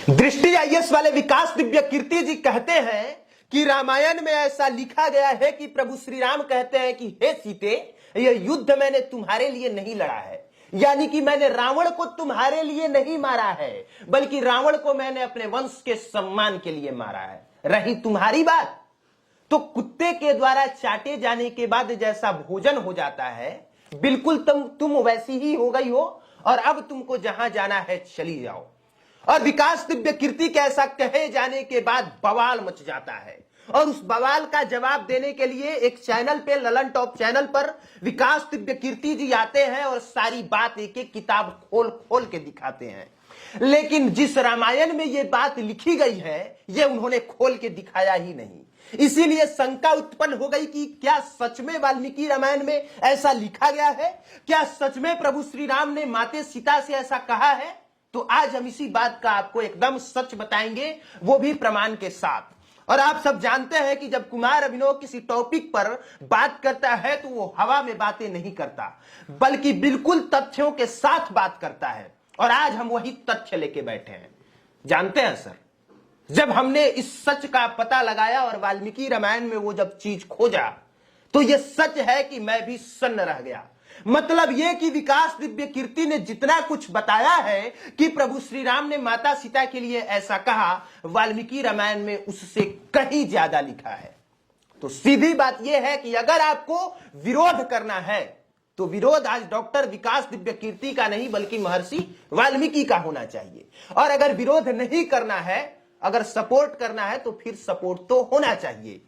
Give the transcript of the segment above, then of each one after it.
दृष्टि आईएएस वाले विकास दिव्य कीर्ति जी कहते हैं कि रामायण में ऐसा लिखा गया है कि प्रभु श्री राम कहते हैं कि हे सीते, यह युद्ध मैंने तुम्हारे लिए नहीं लड़ा है, यानी कि मैंने रावण को तुम्हारे लिए नहीं मारा है, बल्कि रावण को मैंने अपने वंश के सम्मान के लिए मारा है। रही तुम्हारी बात, तो कुत्ते के द्वारा चाटे जाने के बाद जैसा भोजन हो जाता है, बिल्कुल तुम वैसी ही हो गई हो और अब तुमको जहां जाना है चली जाओ। और विकास दिव्य कीर्ति के ऐसा कहे जाने के बाद बवाल मच जाता है और उस बवाल का जवाब देने के लिए एक चैनल पे, ललन टॉप चैनल पर विकास दिव्य कीर्ति जी आते हैं और सारी बात एक एक किताब खोल खोल के दिखाते हैं। लेकिन जिस रामायण में ये बात लिखी गई है, ये उन्होंने खोल के दिखाया ही नहीं। इसीलिए शंका उत्पन्न हो गई कि क्या सच में वाल्मीकि रामायण में ऐसा लिखा गया है? क्या सच में प्रभु श्री राम ने माते सीता से ऐसा कहा है? तो आज हम इसी बात का आपको एकदम सच बताएंगे, वो भी प्रमाण के साथ। और आप सब जानते हैं कि जब कुमार अभिनव किसी टॉपिक पर बात करता है तो वो हवा में बातें नहीं करता, बल्कि बिल्कुल तथ्यों के साथ बात करता है। और आज हम वही तथ्य लेके बैठे हैं। जानते हैं सर, जब हमने इस सच का पता लगाया और वाल्मीकि रामायण में वो जब चीज खोजा, तो ये सच है कि मैं भी सन्न रह गया। मतलब ये कि विकास दिव्य कीर्ति ने जितना कुछ बताया है कि प्रभु श्री राम ने माता सीता के लिए ऐसा कहा, वाल्मीकि रामायण में उससे कहीं ज्यादा लिखा है। तो सीधी बात यह है कि अगर आपको विरोध करना है तो विरोध आज डॉक्टर विकास दिव्य कीर्ति का नहीं, बल्कि महर्षि वाल्मीकि का होना चाहिए। और अगर विरोध नहीं करना है, अगर सपोर्ट करना है, तो फिर सपोर्ट तो होना चाहिए।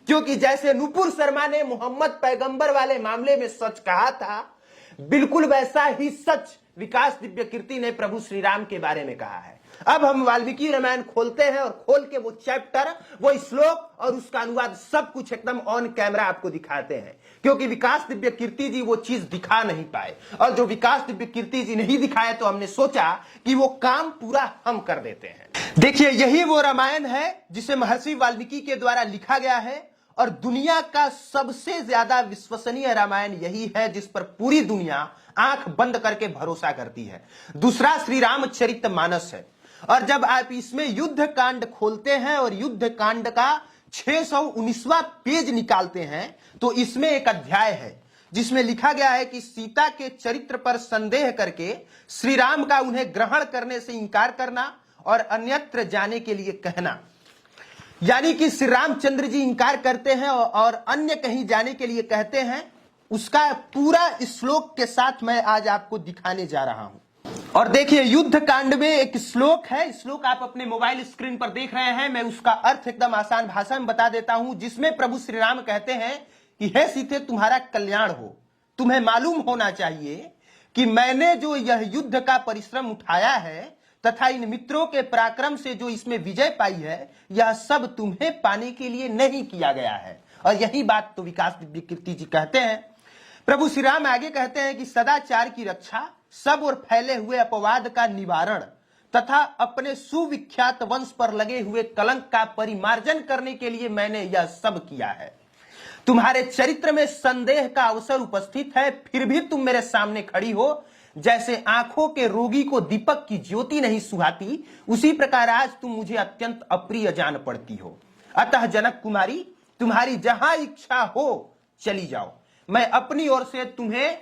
क्योंकि जैसे नुपुर शर्मा ने मोहम्मद पैगंबर वाले मामले में सच कहा था, बिल्कुल वैसा ही सच विकास दिव्य कीर्ति ने प्रभु श्री राम के बारे में कहा है। अब हम वाल्मीकि रामायण खोलते हैं और खोल के वो चैप्टर, वो श्लोक और उसका अनुवाद सब कुछ एकदम ऑन कैमरा आपको दिखाते हैं। क्योंकि विकास दिव्य कीर्ति जी वो चीज दिखा नहीं पाए, और जो विकास दिव्य कीर्ति जी नहीं दिखाए तो हमने सोचा कि वो काम पूरा हम कर देते हैं। देखिए, यही वो रामायण है जिसे महर्षि वाल्मीकि के द्वारा लिखा गया है, और दुनिया का सबसे ज्यादा विश्वसनीय रामायण यही है जिस पर पूरी दुनिया आंख बंद करके भरोसा करती है। दूसरा श्री रामचरितमानस है। और जब आप इसमें युद्ध कांड खोलते हैं और युद्ध कांड का 619वां पेज निकालते हैं, तो इसमें एक अध्याय है जिसमें लिखा गया है कि सीता के चरित्र पर संदेह करके श्री राम का उन्हें ग्रहण करने से इंकार करना और अन्यत्र जाने के लिए कहना। यानी कि श्री रामचंद्र जी इंकार करते हैं और अन्य कहीं जाने के लिए कहते हैं। उसका पूरा श्लोक के साथ मैं आज आपको दिखाने जा रहा हूं। और देखिए, युद्ध कांड में एक श्लोक है, श्लोक आप अपने मोबाइल स्क्रीन पर देख रहे हैं। मैं उसका अर्थ एकदम आसान भाषा में बता देता हूं, जिसमें प्रभु श्री राम कहते हैं कि हे सीते, तुम्हारा कल्याण हो। तुम्हें मालूम होना चाहिए कि मैंने जो यह युद्ध का परिश्रम उठाया है तथा इन मित्रों के पराक्रम से जो इसमें विजय पाई है, यह सब तुम्हें पाने के लिए नहीं किया गया है। और यही बात तो विकास दिव्य कीर्ति जी कहते हैं। प्रभु श्री राम आगे कहते हैं कि सदाचार की रक्षा, सब और फैले हुए अपवाद का निवारण तथा अपने सुविख्यात वंश पर लगे हुए कलंक का परिमार्जन करने के लिए मैंने यह सब किया है। तुम्हारे चरित्र में संदेह का अवसर उपस्थित है, फिर भी तुम मेरे सामने खड़ी हो। जैसे आंखों के रोगी को दीपक की ज्योति नहीं सुहाती, उसी प्रकार आज तुम मुझे अत्यंत अप्रिय जान पड़ती हो। अतः जनक कुमारी, तुम्हारी जहां इच्छा हो चली जाओ। मैं अपनी ओर से तुम्हें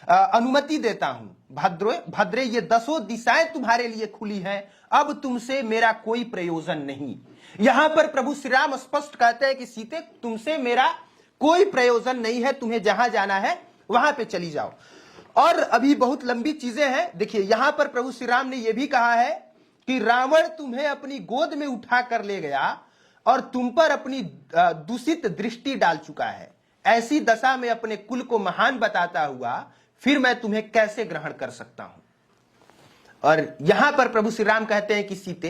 अनुमति देता हूं। भद्रे, ये 10 दिशाएं तुम्हारे लिए खुली हैं। अब तुमसे मेरा कोई प्रयोजन नहीं। यहां पर प्रभु श्री राम स्पष्ट कहते हैं कि सीते, तुमसे मेरा कोई प्रयोजन नहीं है, तुम्हें जहां जाना है वहां पे चली जाओ। और अभी बहुत लंबी चीजें हैं। देखिए, यहां पर प्रभु श्री राम ने यह भी कहा है कि रावण तुम्हें अपनी गोद में उठा कर ले गया और तुम पर अपनी दूषित दृष्टि डाल चुका है। ऐसी दशा में अपने कुल को महान बताता हुआ फिर मैं तुम्हें कैसे ग्रहण कर सकता हूं। और यहां पर प्रभु श्री राम कहते हैं कि सीते,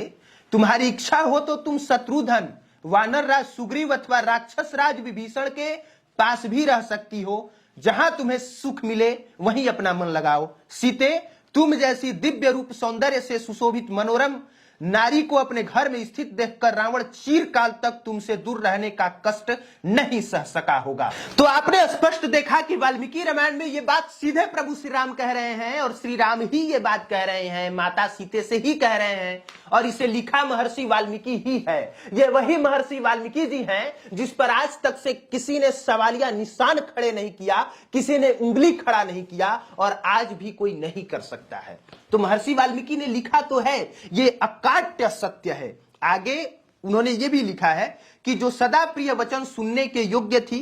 तुम्हारी इच्छा हो तो तुम शत्रुधन, वानर राज सुग्रीव अथवा राक्षस राज विभीषण के पास भी रह सकती हो। जहां तुम्हें सुख मिले वहीं अपना मन लगाओ। सीते, तुम जैसी दिव्य रूप सौंदर्य से सुशोभित मनोरम नारी को अपने घर में स्थित देखकर रावण चिरकाल तक तुमसे दूर रहने का कष्ट नहीं सह सका होगा। तो आपने स्पष्ट देखा कि वाल्मीकि रामायण में ये बात सीधे प्रभु श्री राम कह रहे हैं और श्री राम ही ये बात कह रहे हैं, माता सीते से ही कह रहे हैं और इसे लिखा महर्षि वाल्मीकि ही है। ये वही महर्षि वाल्मीकि जी हैं जिस पर आज तक से किसी ने सवालिया निशान खड़े नहीं किया, किसी ने उंगली खड़ा नहीं किया और आज भी कोई नहीं कर सकता है। तो महर्षि वाल्मीकि ने लिखा तो है, ये अकाट्य सत्य है। आगे उन्होंने ये भी लिखा है कि जो सदा प्रिय वचन सुनने के योग्य थी,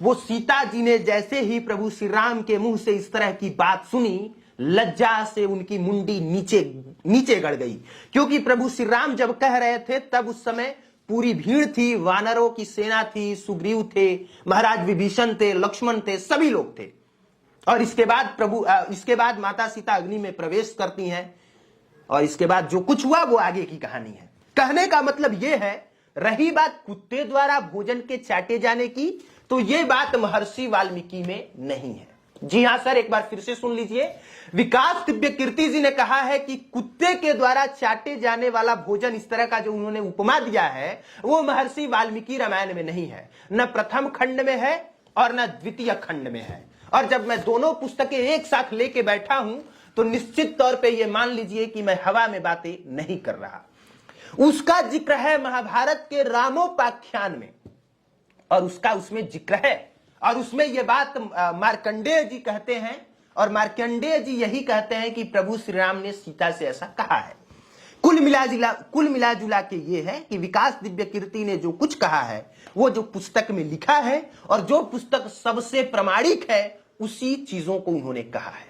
वो सीता जी ने जैसे ही प्रभु श्री राम के मुंह से इस तरह की बात सुनी, लज्जा से उनकी मुंडी नीचे गड़ गई। क्योंकि प्रभु श्री राम जब कह रहे थे तब उस समय पूरी भीड़ थी, वानरों की सेना थी, सुग्रीव थे, महाराज विभीषण थे, लक्ष्मण थे, सभी लोग थे। और इसके बाद माता सीता अग्नि में प्रवेश करती हैं और इसके बाद जो कुछ हुआ वो आगे की कहानी है। कहने का मतलब यह है, रही बात कुत्ते द्वारा भोजन के चाटे जाने की, तो यह बात महर्षि वाल्मीकि में नहीं है। जी हां सर, एक बार फिर से सुन लीजिए। विकास दिव्य कीर्ति जी ने कहा है कि कुत्ते के द्वारा चाटे जाने वाला भोजन, इस तरह का जो उन्होंने उपमा दिया है, वो महर्षि वाल्मीकि रामायण में नहीं है, न प्रथम खंड में है और न द्वितीय खंड में है। और जब मैं दोनों पुस्तकें एक साथ लेके बैठा हूं तो निश्चित तौर पे ये मान लीजिए कि मैं हवा में बातें नहीं कर रहा। उसका जिक्र है महाभारत के रामोपाख्यान में और उसमें जिक्र है और उसमें यह बात मार्कंडेय जी कहते हैं और मार्कंडेय जी यही कहते हैं कि प्रभु श्री राम ने सीता से ऐसा कहा है। कुल मिला जुला के ये है कि विकास दिव्य कीर्ति ने जो कुछ कहा है वो जो पुस्तक में लिखा है और जो पुस्तक सबसे प्रमाणिक है उसी चीजों को उन्होंने कहा है।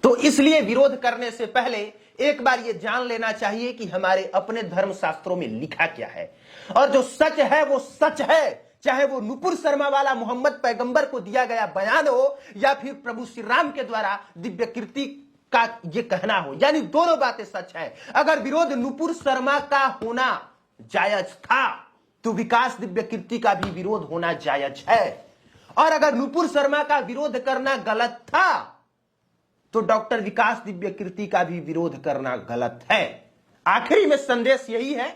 तो इसलिए विरोध करने से पहले एक बार ये जान लेना चाहिए कि हमारे अपने धर्म शास्त्रों में लिखा क्या है और जो सच है वो सच है, चाहे वो नुपुर शर्मा वाला मोहम्मद पैगंबर को दिया गया बयान हो या फिर प्रभु श्री राम के द्वारा दिव्य कीर्ति का ये कहना हो, यानी दोनों बातें सच है। अगर विरोध नुपुर शर्मा का होना जायज था तो विकास दिव्य कीर्ति का भी विरोध होना जायज है और अगर नुपुर शर्मा का विरोध करना गलत था तो डॉक्टर विकास दिव्य कीर्ति का भी विरोध करना गलत है। आखिरी में संदेश यही है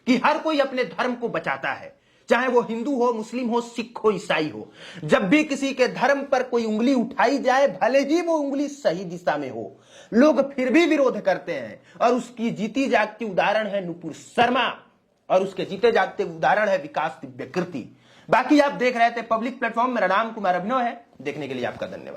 कि हर कोई अपने धर्म को बचाता है, चाहे वो हिंदू हो, मुस्लिम हो, सिख हो, ईसाई हो। जब भी किसी के धर्म पर कोई उंगली उठाई जाए, भले ही वो उंगली सही दिशा में हो, लोग फिर भी विरोध करते हैं और उसकी जीती जागती उदाहरण है नुपुर शर्मा और उसके जीते जागते उदाहरण है विकास दिव्य कीर्ति। बाकी आप देख रहे थे पब्लिक प्लेटफॉर्म। मेरा नाम कुमार अभिनव है। देखने के लिए आपका धन्यवाद।